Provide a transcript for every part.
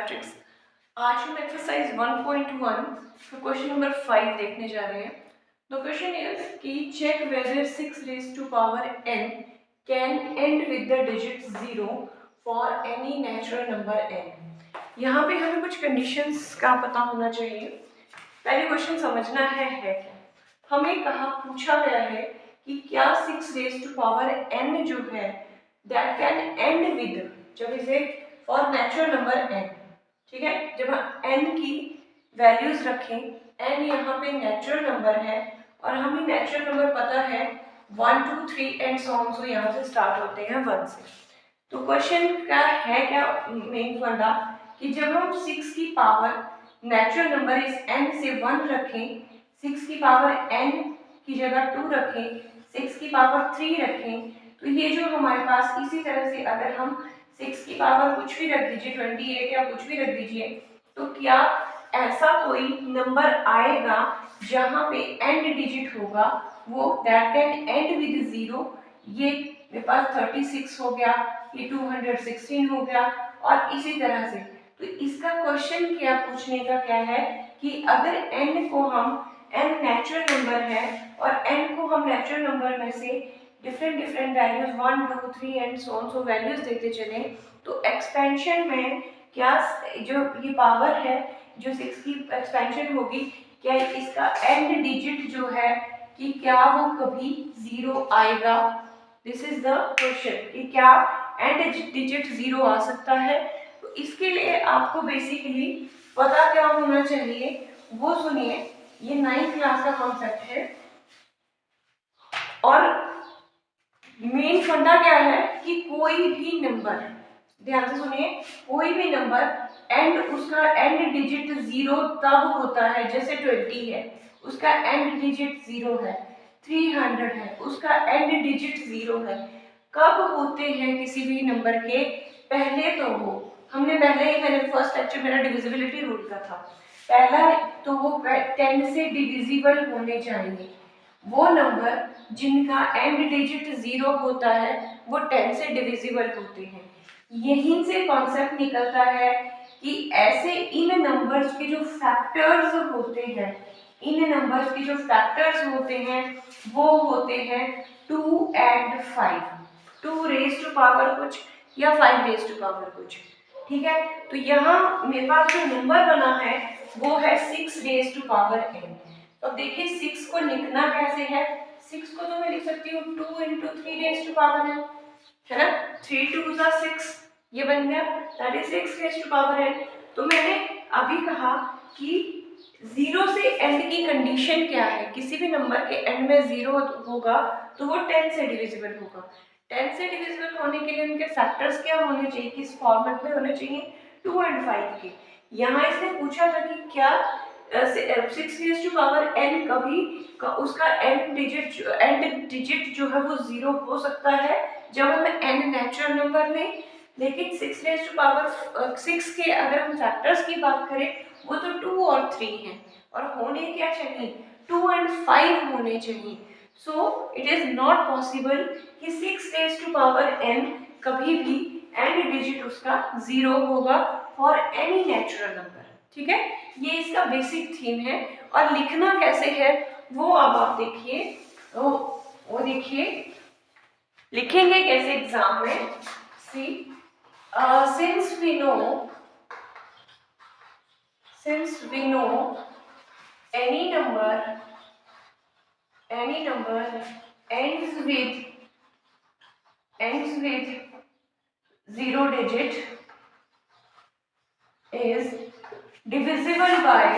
Matrix. आज हम exercise 1.1 का क्वेश्चन नंबर 5 देखने जा रहे हैं। द क्वेश्चन इज कि check whether 6 raise to power n can end with the digit 0 for any natural number n। यहाँ पे हमें कुछ कंडीशंस का पता होना चाहिए। पहले क्वेश्चन समझना है क्या। हमें कहा पूछा गया है कि क्या 6 रेज़ टू पावर n जो है दैट कैन एंड विद, जब इसे फॉर नेचुरल नंबर n, ठीक है, जब हम n की वैल्यूज रखें, n यहाँ पे नेचुरल नंबर है और हमें नेचुरल नंबर पता है 1 2 3 एंड सो ऑन, सो यहाँ से स्टार्ट होते हैं 1 से। तो क्वेश्चन का है क्या मेन फंडा कि जब हम 6 की पावर नेचुरल नंबर इस n से 1 रखें, 6 की पावर n की जगह 2 रखें, 6 की पावर 3 रखें, तो ये जो हमारे पास इसी तरह से अगर हम 6 की पावर कुछ भी रख दीजिए 28 या कुछ भी रख दीजिए, तो क्या ऐसा कोई नंबर आएगा जहां पे एंड डिजिट होगा वो दैट कैन एंड विद 0। ये मेरे पास 36 हो गया, ये 216 हो गया और इसी तरह से। तो इसका क्वेश्चन क्या पूछने का क्या है कि अगर n को हम n नेचुरल नंबर है और n को हम नेचुरल नंबर में से different values 1 2 3 and so on, so values देते चले, तो एक्सपेंशन में क्या जो ये पावर है जो 6 की एक्सपेंशन होगी, क्या इसका एंड डिजिट जो है कि क्या वो कभी 0 आएगा। दिस इज द क्वेश्चन कि क्या एंड डिजिट 0 आ सकता है। तो इसके लिए आपको बेसिकली पता क्या होना चाहिए वो सुनिए। ये 9th क्लास का कॉन्सेप्ट है और मेन फंडा क्या है कि कोई भी नंबर, ध्यान से सुनिए, कोई भी नंबर एंड उसका एंड डिजिट 0 तब होता है, जैसे 20 है उसका एंड डिजिट 0 है, 300 है उसका एंड डिजिट 0 है। कब होते हैं किसी भी नंबर के पहले, तो वो हमने पहले ही मैंने फर्स्ट लेक्चर मेरा डिविजिबिलिटी रूल का था, पहला तो वो 10 से डिविजिबल होने चाहिए। वो नंबर जिनका एंड डिजिट 0 होता है वो 10 से डिविजिबल होते हैं। यहीं से कॉन्सेप्ट निकलता है कि ऐसे इन नंबर्स के जो फैक्टर्स होते हैं, इन नंबर्स के जो फैक्टर्स होते हैं वो होते हैं 2 एंड 5, 2 रेज़ टू पावर कुछ या 5 रेज़ टू पावर कुछ, ठीक है। तो यहाँ मेरे पास जो नंबर बना है वो है 6 रेज़ टू पावर n। तो देखिए 6 को लिखना कैसे है, 6 को तो मैं लिख सकती हूँ 2 into 3 raise to power n, है ना, 3 2 6, ये बन गया, that is 6 raise to power n। तो मैंने अभी कहा कि 0 से एंड की कंडीशन क्या है, किसी भी नंबर के एंड में 0 होगा तो वो 10 से डिविजिबल होगा। 10 से डिविजिबल होने के लिए उनके फैक्टर्स क्या होने चाहिए, किस फॉर्मेट में होने चाहिए, 2 एंड 5 के। यहाँ इसने पूछा था कि क्या 6 रेज़ टू पावर n कभी उसका एंड डिजिट जो है वो 0 हो सकता है जब हम n नेचुरल नंबर लें। लेकिन 6 रेज़ टू पावर 6 के अगर हम फैक्टर्स की बात करें वो तो 2 और 3 हैं और होने क्या चाहिए, 2 एंड 5 होने चाहिए। So it is not possible कि 6 रेज़ टू पावर n कभी भी एंड डिजिट उसका 0 होगा फॉर एनी नेचुरल नंबर, ठीक है। ये इसका बेसिक थीम है और लिखना कैसे है वो अब आप देखिए, वो देखिए लिखेंगे कैसे एग्जाम में। See since we know any number ends with 0 digit is divisible by,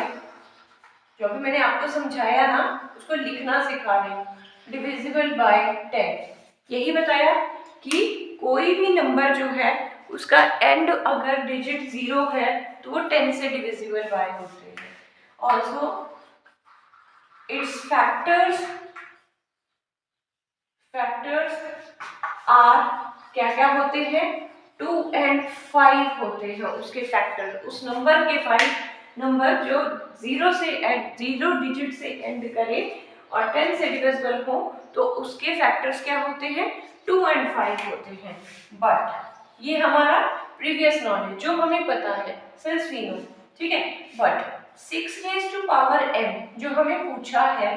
जो भी मैंने आपको समझाया ना उसको लिखना सिखा रही हूँ, डिविजिबल बाय 10। यही बताया कि कोई भी नंबर जो है उसका एंड अगर डिजिट 0 है तो वो 10 से डिविजिबल बाय होते हैं। ऑल्सो इट्स फैक्टर्स आर क्या क्या होते हैं, 2 एंड 5 होते हैं उसके फैक्टर, उस नंबर के 5 नंबर जो 0 डिजिट से एंड करे और 10 से डिविजिबल हो तो उसके फैक्टर्स क्या होते हैं, 2 एंड 5 होते हैं। बट ये हमारा प्रीवियस नॉलेज जो हमें पता है, सिंस वी नो, ठीक है। But 6 raise to power n जो हमें पूछा है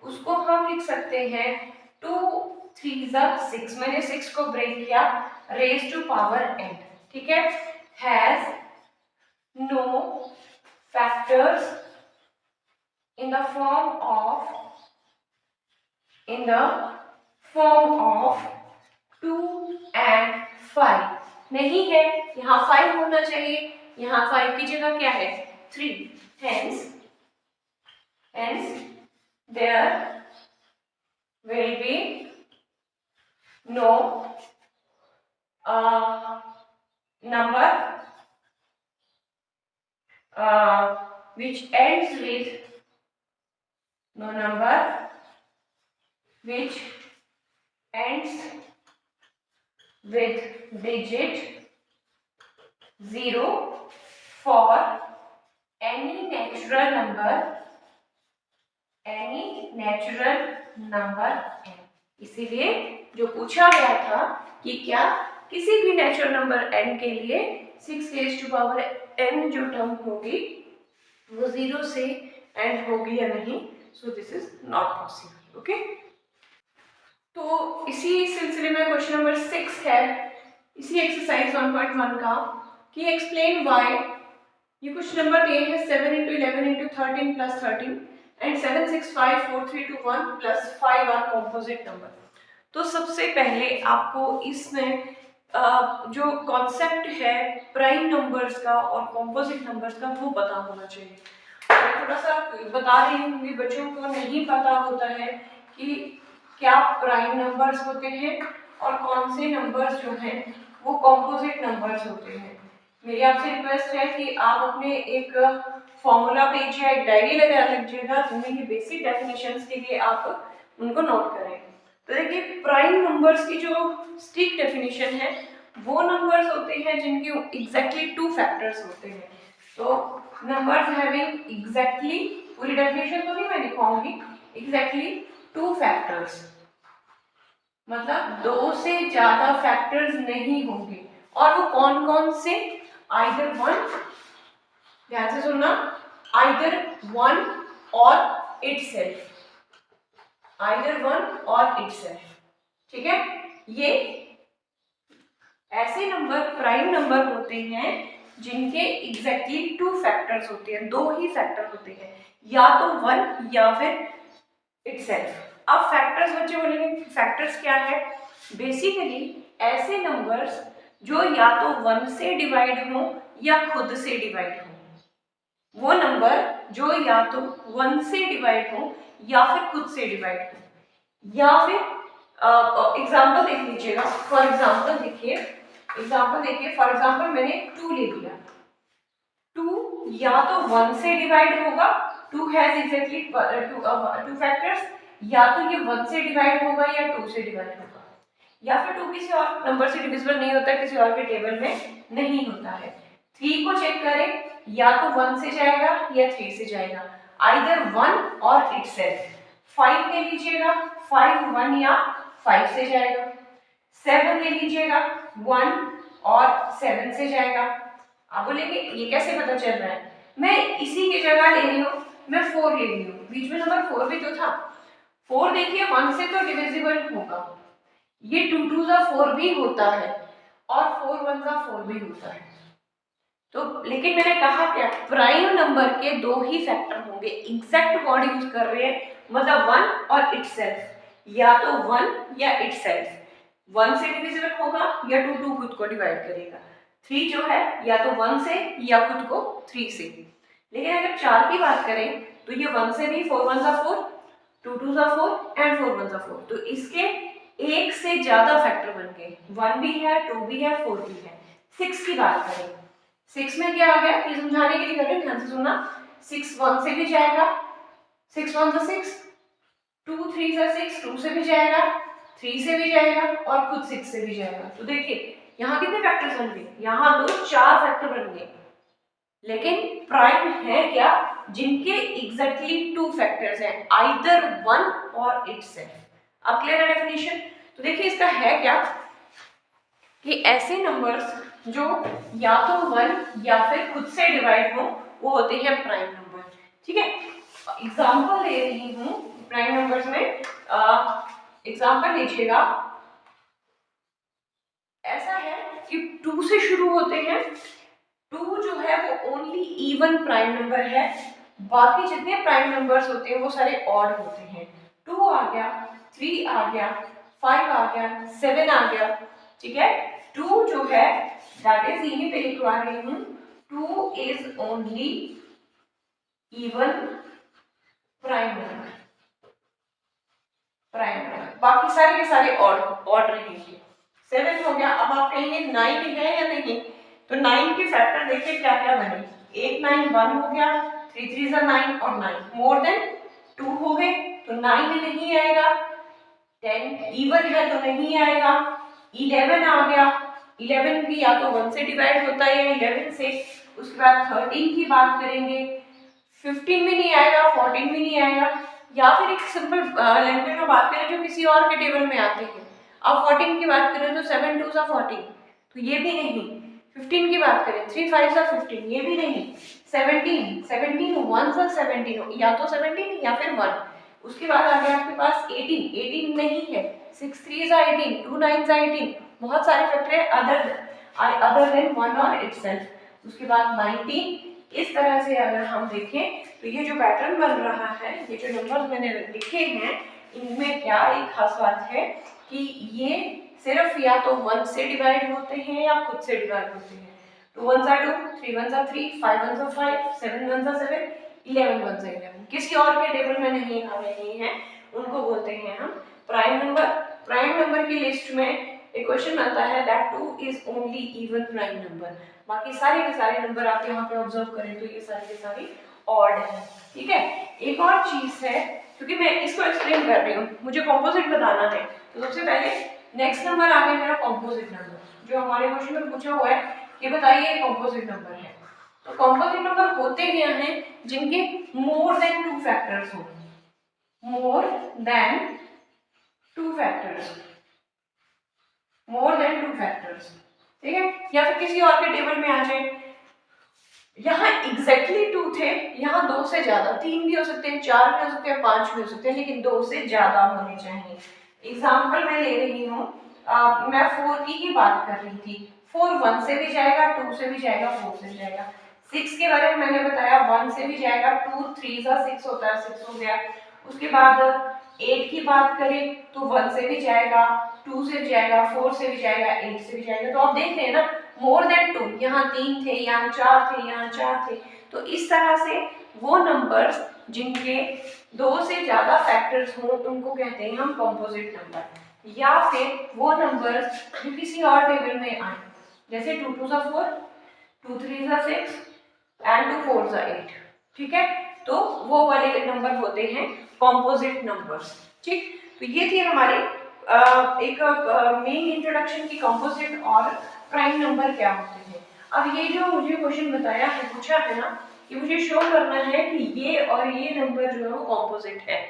उसको हम लिख सकते हैं 2 3 6, मैंने 6 को ब्रेक किया, रेज टू पावर n, ठीक है। Has no factors in the form of 2 and 5 नहीं है, यहाँ 5 होना चाहिए, यहाँ 5 की जगह क्या है 3, hence there will be no number which ends with digit 0 for any natural number n। इसीलिए जो पूछा गया था कि क्या किसी भी नेचुरल नंबर n के लिए 6 रेज़ टू पावर n जो टर्म होगी वो 0 से एंड होगी या नहीं, so this is not possible, okay. तो इसी सिलसिले में क्वेश्चन नंबर 6 है, इसी एक्सरसाइज 1.1 का, कि एक्सप्लेन व्हाई, ये कुछ नंबर दिए हैं 7 into 11 into 13 plus 13 and 7 6 5 4 3 2 1 plus 5 are composite number. तो सबसे पहले आपको इसमें जो कॉन्सेप्ट है प्राइम नंबर्स का और कॉम्पोजिट नंबर्स का वो पता होना चाहिए। मैं थोड़ा सा बता रही हूँ, बच्चों को नहीं पता होता है कि क्या प्राइम नंबर्स होते हैं और कौन से नंबर्स जो हैं वो कॉम्पोजिट नंबर्स होते हैं। मेरी आपसे रिक्वेस्ट है कि आप अपने एक फॉर्मूला पेज या एक डायरी लगा लीजिएगा जिनमें ये बेसिक डेफिनेशंस के लिए आप उनको नोट करें। तो देखिए प्राइम नंबर्स की जो स्ट्रिक्ट डेफिनेशन है वो नंबर्स होते हैं जिनके एग्जैक्टली 2 फैक्टर्स होते हैं। तो नंबर्स हैविंग एग्जैक्टली, पूरी डेफिनेशन तो नहीं मैं लिखवाऊंगी, एग्जैक्टली 2 फैक्टर्स, मतलब 2 से ज्यादा फैक्टर्स नहीं होंगे। और वो कौन कौन से, आइदर 1, ध्यान से सुनना, आइदर 1 और इटसेल्फ, आइदर 1 और इटसेल्फ, ठीक है। ये ऐसे नंबर प्राइम नंबर होते हैं जिनके एग्जैक्टली 2 फैक्टर्स होते हैं, 2 ही फैक्टर होते हैं, या तो 1 या फिर इटसेल्फ। अब फैक्टर्स बच्चे बोलेंगे फैक्टर्स क्या है, बेसिकली ऐसे नंबर्स जो या तो 1 से डिवाइड हो या खुद से डिवाइड हो, वो नंबर जो या तो 1 से डिवाइड हो या फिर खुद से डिवाइड हो, या फिर एग्जाम्पल देख लीजिएगा। फॉर एग्जाम्पल देखिए, फॉर एग्जाम्पल मैंने 2 ले लिया, 2 या तो 1 से डिवाइड होगा, 2 हैज एग्जैक्टली 2 फैक्टर्स, या तो ये 1 से डिवाइड होगा या 2 से डिवाइड होगा, या फिर 2 किसी और नंबर से डिविजिबल नहीं होता, किसी और के टेबल में नहीं होता है। 3 को चेक करें, या तो 1 से जाएगा या 3 से जाएगा, आइदर 1 और इटसेल्फ। 5 ले लीजिएगा, 5 1 या 5 से जाएगा। 7 ले लीजिएगा, 1 और 7 से जाएगा। आप बोलेंगे ये कैसे पता चल रहा है, मैं इसी की जगह ले रही हूँ, मैं 4 ले रही हूँ, बीच में नंबर 4 भी तो था। 4 देखिए 1 से तो डिविजिबल होगा, ये 2 2 जा 4 भी होता है और 4 1 जा 4 भी होता है। तो लेकिन मैंने कहा क्या, प्राइम नंबर के 2 ही फैक्टर होंगे, एग्जैक्ट वर्ड यूज कर रहे हैं, मतलब 1 और इटसेल्फ, या तो 1 या इटसेल्फ, 1 से डिविजिबल होगा या 2 2 खुद को डिवाइड करेगा, 3 जो है या तो 1 से या खुद को 3 से। लेकिन अगर 4 की बात करें तो ये 1 से भी 4 1 जा 4, 2 2 जा 4 एंड 4 1 जा 4, तो इसके एक से ज्यादा फैक्टर बन गए, 1 भी है, 2 भी है, 4 भी है। 6 की बात करें, 6 में क्या आ गया, ये समझाने के लिए कर रहे हैं, ध्यान से सुनना। 6 1 से भी जाएगा, 6 1 जा 6, 2 3 जा 6, 2 से भी जाएगा, 3 से भी जाएगा और खुद 6 से भी जाएगा। तो देखिए यहाँ कितने फैक्टर्स बन गए, यहाँ तो 4 फैक्टर बन गए। लेकिन प्राइम है क्या, जिनके एग्जैक्टली 2 फैक्टर्स हैं, आइदर 1 और इटसेल्फ। अब क्लियर है डेफिनेशन। तो देखिए इसका है क्या कि ऐसे नंबर्स जो या तो 1 या फिर खुद से डिवाइड हो, वो होते हैं प्राइम नंबर। ठीक है, एग्जाम्पल दे रही हूँ प्राइम नंबर्स में। एग्जाम्पल लीजिएगा, ऐसा है कि 2 से शुरू होते हैं। 2 जो है वो ओनली इवन प्राइम नंबर है, बाकी जितने प्राइम नंबर्स होते हैं वो सारे ऑड होते हैं। 2 आ गया, 3 आ गया, 5 आ गया, 7 आ गया। ठीक है, 2 जो है दैट इज, यहीं पे लिखवा रही हूँ, 2 is only even prime number, बाकी सारे के सारे ऑड रहेंगे। 7 हो गया। अब आप कहेंगे 9 है या नहीं, तो 9 के फैक्टर देखिए क्या क्या बने। 8 9 1 हो गया, 3 3 9 और 9 मोर देन 2 हो गए, तो 9 नहीं आएगा। 10 इवन है तो नहीं आएगा। 11 आ गया, 11 भी या तो 1 से डिवाइड होता है या 11 से। उसके बाद 13 की बात करेंगे, 15 भी नहीं आएगा, 14 भी नहीं आएगा। या फिर एक सिंपल लैंग्वेज में बात करें जो किसी और के टेबल में आते हैं, अब 14 की बात करें तो 7 2 14, तो ये भी नहीं। 15 की बात करें 3 5 15, ये भी नहीं। 17 17 1 17, या तो 17 या फिर 1। उसके बाद आ गया आपके पास 18, 18 नहीं है। 6 3 18, 2 9 18, बहुत सारे फैक्टर है अदर देन 1 और इटसेल्फ। उसके बाद 19। इस तरह से अगर हम देखें तो ये जो पैटर्न बन रहा है, ये जो नंबर्स मैंने लिखे हैं, इनमें क्या एक खास बात है कि ये सिर्फ या तो 1 से डिवाइड होते हैं या खुद से डिवाइड होते हैं। 2 1 2, 3 1 3, 5 1 5, 7 1 7, 11 1 11, किसी और के टेबल में नहीं आ रहे हैं, उनको बोलते हैं हम प्राइम नंबर। प्राइम नंबर की लिस्ट में एक क्वेश्चन आता है that 2 is only even prime number, बाकी सारे के सारे नंबर आप यहाँ पे ऑब्जर्व करें तो ये सारे के सारे ऑड है। ठीक है, एक और चीज है, क्योंकि मैं इसको एक्सप्लेन कर रही हूँ, मुझे कॉम्पोजिट बताना है, तो सबसे पहले नेक्स्ट नंबर आ गया मेरा कॉम्पोजिट नंबर, जो हमारे क्वेश्चन में पूछा हुआ है कि बताइए कॉम्पोजिट नंबर है। तो कॉम्पोजिट नंबर होते क्या हैं, जिनके मोर देन 2 फैक्टर्स हो, more than 2 factors, more than 2 factors. ठीक है, या फिर किसी और के टेबल में आ जाए, यहाँ एग्जैक्टली 2 थे, यहाँ 2 से ज्यादा, 3 भी हो सकते हैं, 4 भी हो सकते हैं, 5 भी हो सकते हैं, लेकिन 2 से ज्यादा होने चाहिए। एग्जाम्पल मैं ले रही हूँ, मैं 4 की बात कर रही थी। 4 1 से भी जाएगा, 2 से भी जाएगा, 4 से भी जाएगा। 6 के बारे में मैंने बताया, 1 से भी जाएगा, 2 3 6 होता है, 6 हो गया। उसके बाद 8 की बात करें तो 1 से भी जाएगा, 2 से भी जाएगा, 4 से भी जाएगा, 8 से भी जाएगा। तो आप देख रहे हैं ना, मोर देन 2, यहाँ 3 थे, यहाँ 4 थे, यहाँ 4 थे। तो इस तरह से वो नंबर्स जिनके 2 से ज्यादा फैक्टर्स हों उनको कहते हैं हम कॉम्पोजिट नंबर। या फिर वो नंबर्स जो किसी और टेबल में आए, जैसे 2 2 4, 2 3 6 एंड 2 4 8। ठीक है, तो वो वाले नंबर होते हैं कॉम्पोजिट नंबर्स। ठीक, तो ये थी हमारी एक मेन इंट्रोडक्शन की कॉम्पोजिट और प्राइम नंबर क्या होते हैं। अब ये जो मुझे क्वेश्चन बताया है, पूछा है ना, कि मुझे शो करना है कि ये और ये नंबर जो है वो कॉम्पोजिट है।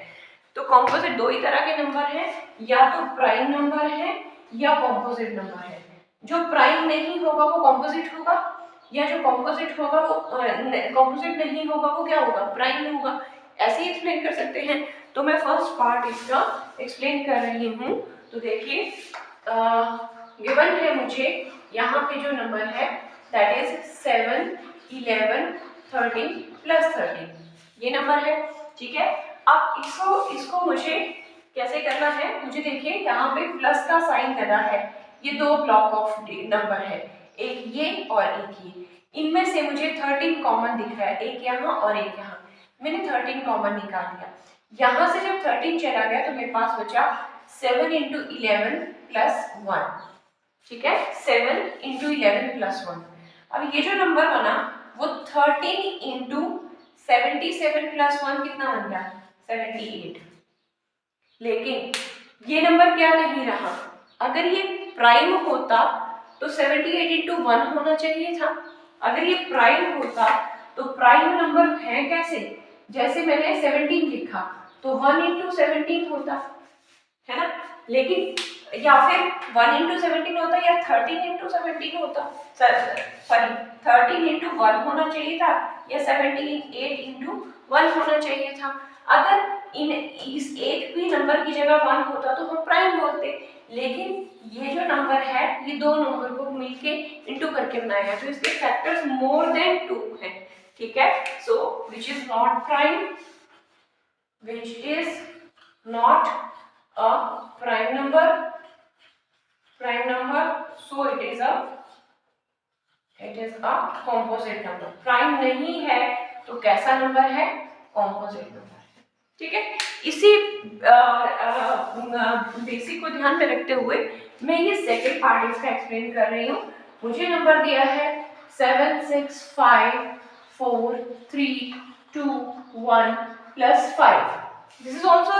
तो कॉम्पोजिट दो ही तरह के नंबर हैं, या तो प्राइम नंबर है या कॉम्पोजिट नंबर है। जो प्राइम नहीं होगा वो कॉम्पोजिट होगा, या जो कॉम्पोजिट होगा वो कॉम्पोजिट नहीं होगा वो क्या होगा, प्राइम होगा। ऐसे ही एक्सप्लेन कर सकते हैं। तो मैं फर्स्ट पार्ट इसका एक्सप्लेन कर रही हूँ। तो देखिए, गिवन है मुझे यहाँ पे जो नंबर है दैट इज 7 11 13 प्लस 13, ये नंबर है। ठीक है, अब इसको मुझे कैसे करना है, मुझे देखिए यहाँ पे प्लस का साइन लगा है, ये दो ब्लॉक ऑफ नंबर है, एक ये और एक ये। इनमें से मुझे 13 कॉमन दिख रहा है, एक यहाँ और एक यहाँ। मैंने 13 कॉमन निकाल दिया। यहाँ से जब 13 चला गया तो मेरे पास बचा 7 इंटू 11 प्लस 1। ठीक है, 7 इंटू 11 प्लस 1। अब ये जो नंबर बना वो 13 इंटू 77 प्लस 1 कितना बन गया, 78। लेकिन ये नंबर क्या नहीं रहा, अगर ये प्राइम होता तो 78 इंटू 1 होना चाहिए था। अगर ये प्राइम होता तो प्राइम नंबर है कैसे, जैसे मैंने 17 लिखा तो 1 इंटू 17 होता है ना। लेकिन या फिर 1 इंटू 17 होता या 13 इंटू 17 होता, सॉरी 13 इंटू 1 होना चाहिए था या 8 इंटू 1 होना चाहिए था। अगर इस एक भी नंबर की जगह 1 होता तो हम प्राइम बोलते, लेकिन ये जो नंबर है ये दो नंबर को मिलके इंटू करके बनाया है, तो इसके फैक्टर्स मोर देन 2 है, ठीक है। So which is not prime, which is not a prime number, so it is a composite number। Prime नहीं है तो कैसा नंबर है, composite नंबर, ठीक है। इसी बेसिक को ध्यान में रखते हुए मैं ये सेकंड पार्ट इसका एक्सप्लेन कर रही हूँ। मुझे नंबर दिया है 7 6 5 4 3 2 1 plus 5। This is also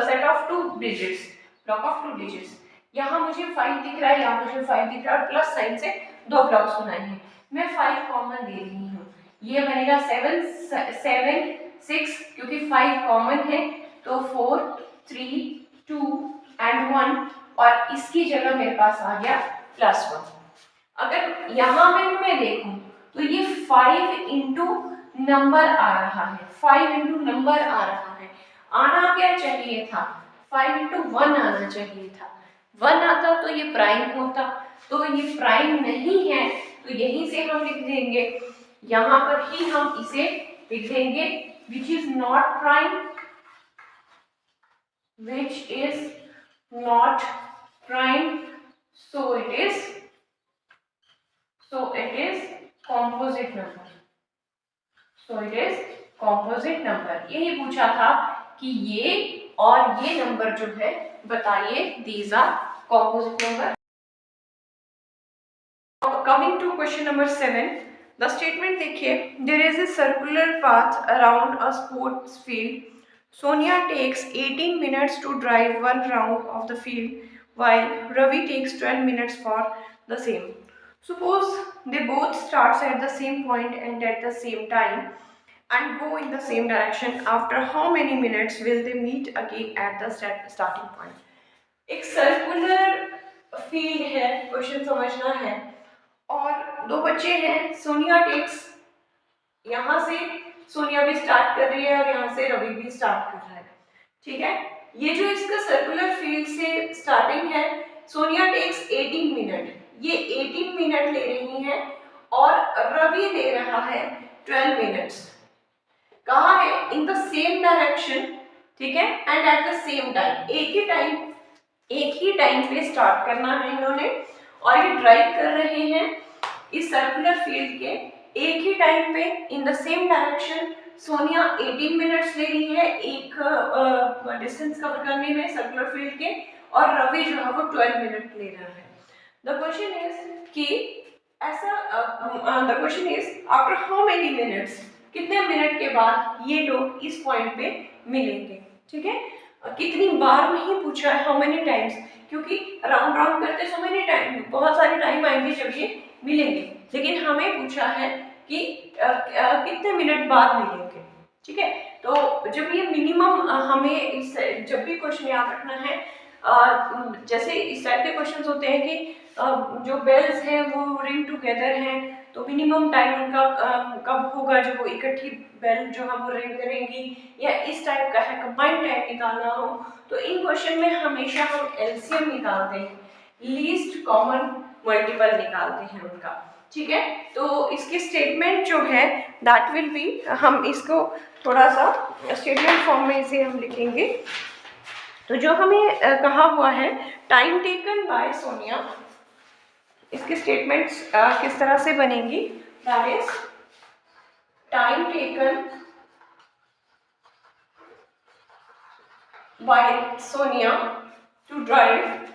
set of 2 digits, block of 2 digits। यहाँ मुझे 5 दिख रहा है, यहाँ मुझे 5 दिख रहा है और प्लस साइन से दो ब्लॉक्स बनाए हैं। मैं 5 कॉमन ले रही हूँ, ये बनेगा 7 6, क्योंकि 5 कॉमन है तो 4 3 2 एंड 1, और इसकी जगह मेरे पास आ गया +1। अगर यहाँ में मैं देखूं तो ये 5 इंटू नंबर आ रहा है, 5 इंटू नंबर आ रहा है। आना क्या चाहिए था, 5 इंटू 1 आना चाहिए था। 1 आता तो ये प्राइम होता, तो ये प्राइम नहीं है, तो यहीं से हम लिख देंगे, यहाँ पर ही हम इसे लिख देंगे which is not prime, which is not prime, so it is composite number, so it is composite number। यही पूछा था कि ये और ये नंबर जो है बताइए, these are composite number। Coming to question number 7, the statement देखिए, there is a circular path around a sports field। Sonia takes 18 minutes to drive one round of the field, while Ravi takes 12 minutes for the same। Suppose they both starts at the same point and at the same time and go in the same direction। After how many minutes will they meet again at the starting point? एक circular field है, question समझना है, और दो बच्चे हैं, Sonia takes, यहाँ से सोनिया भी स्टार्ट कर रही है और यहाँ से रवि भी स्टार्ट कर रहा है, ठीक है। ये जो इसका सर्कुलर फील्ड से स्टार्टिंग है, सोनिया टेक्स 18 मिनट, ये 18 मिनट ले रही है और रवि ले रहा है 12 मिनट्स। कहा है इन द सेम डायरेक्शन, ठीक है, and at the same time, एक ही टाइम पे स्टार्ट करना है इन्होंने, और ये ड्राइव कर रहे हैं इस सर्कुलर फील्ड के एक ही टाइम पे in the same direction. Sonia 18 minutes ले रही है एक डिस्टेंस कवर करने में सर्कुलर फील्ड के, और रवि जो है वो 12 मिनट ले रहा है। द क्वेश्चन इज कि ऐसा the question is after how many minutes, कितने मिनट के बाद ये लोग इस पॉइंट पे मिलेंगे, ठीक है। कितनी बार नहीं पूछा है, हाउ मेनी टाइम्स, क्योंकि राउंड करते सो मेनी टाइम, बहुत सारे टाइम आएंगे जब ये मिलेंगे, लेकिन हमें पूछा है कि कितने मिनट बाद मिलेंगे, ठीक है। तो जब ये मिनिमम हमें जब भी क्वेश्चन याद रखना है, जैसे इस टाइप के क्वेश्चन होते हैं कि जो बेल्स हैं वो रिंग टुगेदर हैं, तो मिनिमम टाइम उनका कब होगा जब वो इकट्ठी बेल जो है वो रिंग करेंगी, या इस टाइप का है कंबाइंड टाइम निकालना हो, तो इन क्वेश्चन में हमेशा हम एलसीएम निकालते हैं, लीस्ट कॉमन मल्टीपल निकालते हैं उनका, ठीक है। तो इसकी स्टेटमेंट जो है दैट विल बी, हम इसको थोड़ा सा स्टेटमेंट फॉर्म में इसे हम लिखेंगे। तो जो हमें कहा हुआ है टाइम टेकन बाय सोनिया, इसके स्टेटमेंट्स किस तरह से बनेंगी, that is time taken by Sonia to drive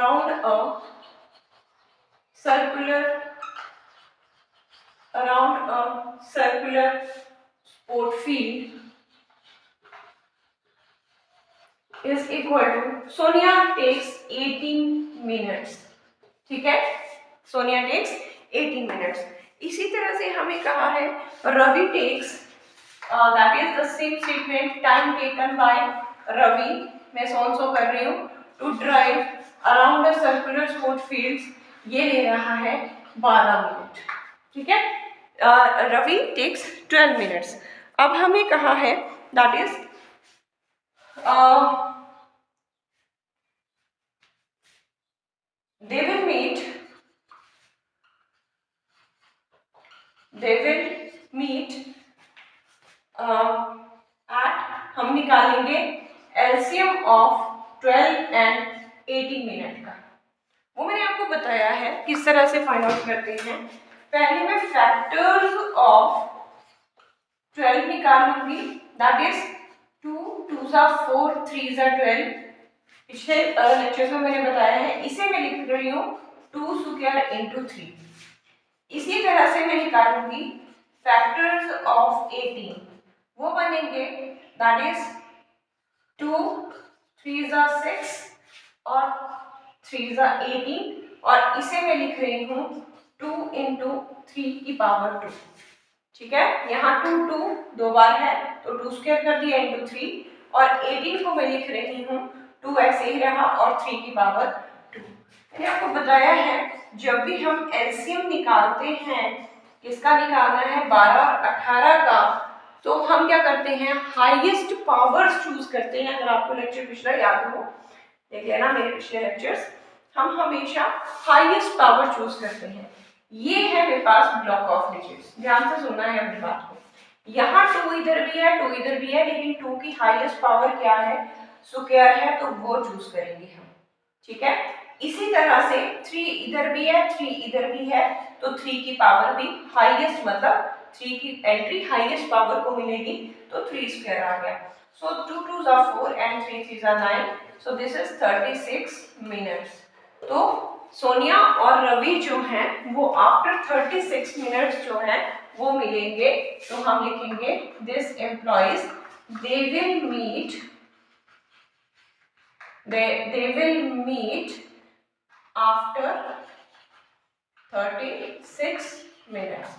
around a circular sport field is equal to, सोनिया takes 18 minutes, ठीक है, सोनिया takes 18 minutes। इसी तरह से हमें कहा है Ravi takes that is the same statement time taken by Ravi, मैं सो कर रही हूँ, to drive around the circular sport fields, ये ले रहा है 12 मिनट, ठीक है। Ravi takes 12 minutes. अब हमें कहा है that is they will meet at, हम निकालेंगे एलसीएम ऑफ 12 एंड 18 मिनट का। वो मैंने आपको बताया है किस तरह से फाइंड आउट करते हैं। पहले मैं फैक्टर्स ऑफ 12 निकाल लूंगी, दैट इज 2 2 सा 4 3 सा 12। पिछले लेक्चर्स में मैंने बताया है, इसे मैं लिख रही हूँ 2 स्क्वायर इंटू 3। इसी तरह से मैं निकालूंगी फैक्टर्स ऑफ 18, वो बनेंगे दैट इज 2 3 सा 6 और 3 सा 18, और इसे मैं लिख रही हूँ 2 इंटू 3 की पावर 2, ठीक है। यहाँ 2 2 दो बार है तो 2 स्क्वायर कर दिया इंटू 3, और 18 को मैं लिख रही हूँ 2 ऐसे ही रहा और 3 की पावर 2। मैंने आपको बताया है जब भी हम एलसीएम निकालते हैं, किसका निकालना है 12 और 18 का, तो हम क्या करते हैं हाईएस्ट पावर्स चूज करते हैं। अगर आपको लेक्चर पिछला याद हो, देख लेना मेरे पिछले लेक्चर्स, हम हमेशा हाईएस्ट पावर चूज करते हैं। ये है मेरे पास ब्लॉक ऑफ डिजिट्स, ध्यान से सुनना है अपनी बात को। यहाँ 2 इधर भी है 2 इधर भी है, लेकिन 2 की हाईएस्ट पावर क्या है स्क्वायर है, तो वो चूज करेंगे हम, ठीक है। इसी तरह से 3 इधर भी है 3 इधर भी है, तो 3 की पावर भी हाईएस्ट, मतलब 3 की एंट्री हाईएस्ट पावर को मिलेगी, तो 3 स्क्वायर आ गया। सो 2 2 सा 4 एंड 3 3 सा 9, सो दिस इज 36 मिनट्स। तो सोनिया और रवि जो हैं वो आफ्टर 36 मिनट्स जो है वो मिलेंगे, तो हम लिखेंगे this implies they will meet they will meet after 36 minutes.